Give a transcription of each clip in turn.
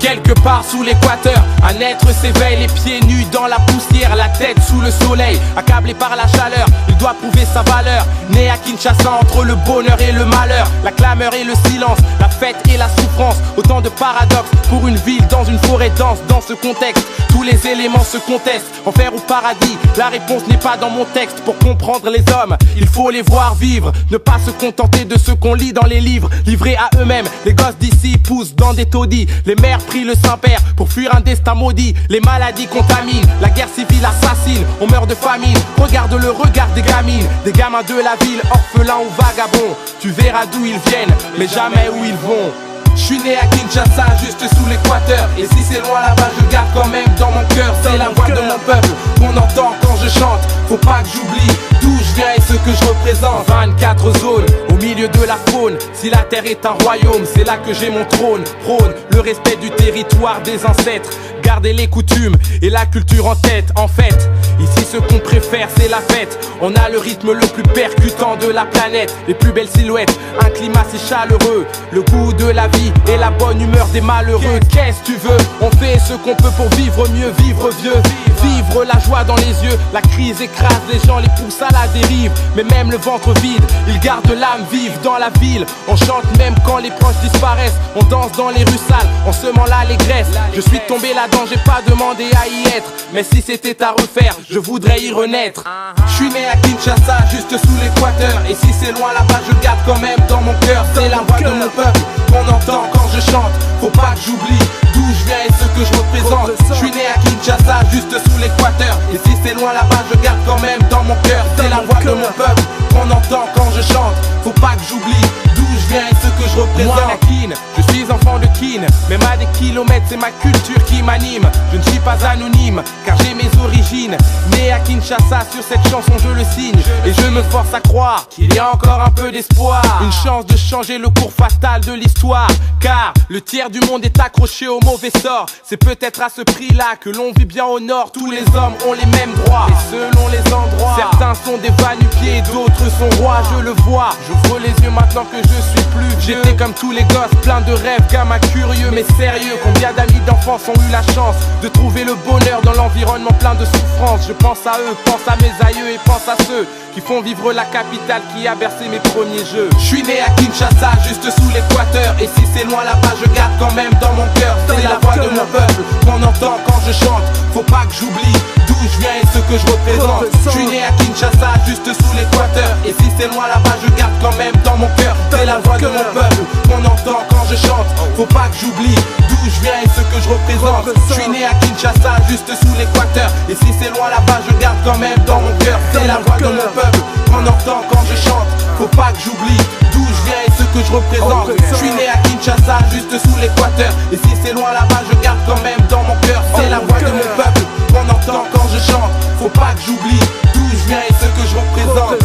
Quelque part sous l'équateur, un être s'éveille, les pieds nus dans la poussière, la tête sous le soleil, accablé par la chaleur, il doit prouver sa valeur. Né à Kinshasa entre le bonheur et le malheur, la clameur et le silence, la fête et la souffrance, autant de paradoxes pour une ville dans une forêt dense. Dans ce contexte, tous les éléments se contestent, enfer ou paradis, la réponse n'est pas dans mon texte. Pour comprendre les hommes, il faut les voir vivre, ne pas se contenter de ce qu'on lit dans les livres. Livrés à eux-mêmes, les gosses d'ici poussent dans des taudis, les mères prient le Saint-Père pour fuir un destin maudit. Les maladies contaminent, la guerre civile assassine, on meurt de famine. Regarde le regard des gamines, des gamins de la ville, orphelins ou vagabonds. Tu verras d'où ils viennent, mais jamais où ils vont. Je suis né à Kinshasa, juste sous l'équateur. Et si c'est loin là-bas, je garde quand même dans mon cœur. C'est la voix de mon peuple qu'on entend quand je chante. Faut pas que j'oublie d'où je viens et ce que je représente. 24 zones au milieu de la faune. Si la terre est un royaume, c'est là que j'ai mon trône. Prône le respect du territoire des ancêtres, garder les coutumes et la culture en tête. En fait, ici ce qu'on préfère c'est la fête. On a le rythme le plus percutant de la planète, les plus belles silhouettes, un climat si chaleureux, le goût de la vie et la bonne humeur des malheureux. Qu'est-ce que tu veux? On fait ce qu'on peut pour vivre mieux, vivre vieux, vivre la joie dans les yeux. La crise écrase les gens, les pousse à la dérive, mais même le ventre vide, ils gardent l'âme vive dans la ville. On chante même quand les proches disparaissent, on danse dans les rues sales en semant l'allégresse. Je suis tombé là-dedans, j'ai pas demandé à y être, mais si c'était à refaire, je voudrais y renaître. Je suis né à Kinshasa, juste sous l'équateur. Et si c'est loin là-bas, je garde quand même dans mon cœur. C'est la voix de mon peuple qu'on entend quand je chante. Faut pas que j'oublie d'où je viens et ce que je représente. Je suis né à Kinshasa, juste sous l'équateur. Et si c'est loin là-bas, je garde quand même dans mon cœur. C'est la voix de mon peuple qu'on entend quand je chante. Faut pas que j'oublie d'où je viens et ce que je représente. Moi, Anakin, je suis enfant de Kin. Même à des kilomètres, c'est ma culture qui m'anime. Je ne suis pas anonyme, car j'ai mes origines. Né à Kinshasa, sur cette chanson je le signe. Et je me force à croire qu'il y a encore un peu d'espoir. Une chance de changer le cours fatal de l'histoire. Car le tiers du monde est accroché au mauvais sort. C'est peut-être à ce prix-là que l'on vit bien au nord. Tous les hommes ont les mêmes droits, et selon les endroits. Certains sont des va-nu-pieds, d'autres sont rois, je le vois. J'ouvre les yeux maintenant que je suis plus vieux. J'étais comme tous les gosses, plein de rêves, gamin curieux mais sérieux. Combien d'amis d'enfance ont eu la chance de trouver le bonheur dans l'environnement plein de souffrance. Je pense à eux, pense à mes aïeux et pense à ceux qui font vivre la capitale qui a bercé mes premiers jeux. Je suis né à Kinshasa, juste sous l'équateur. Et si c'est loin là-bas, je garde quand même dans mon cœur. C'est la voix de mon peuple qu'on entend quand je chante. Faut pas que j'oublie d'où je viens et ce que je représente. Je suis né à Kinshasa, juste sous l'équateur. Et si c'est loin là-bas, je garde quand même dans mon cœur. C'est la voix de mon peuple qu'on entend quand je chante. Faut pas que j'oublie d'où je viens et ce que je représente. Je suis né à Kinshasa, juste sous l'équateur. Et si c'est loin là-bas, je garde quand même dans mon cœur. C'est la voix de mon peuple qu'on entend quand je chante. Faut pas que j'oublie d'où je viens et ce que je représente. Je suis né à Kinshasa, juste sous l'équateur. Et si c'est loin là-bas, je garde quand même dans mon cœur. C'est la voix de mon peuple qu'on entend quand je chante. Faut pas que j'oublie d'où je viens et ce que je représente.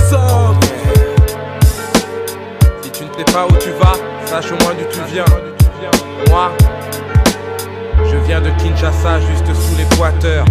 Si tu ne sais pas où tu vas, sache au moins d'où tu viens. Moi, je viens de Kinshasa, juste sous l'équateur.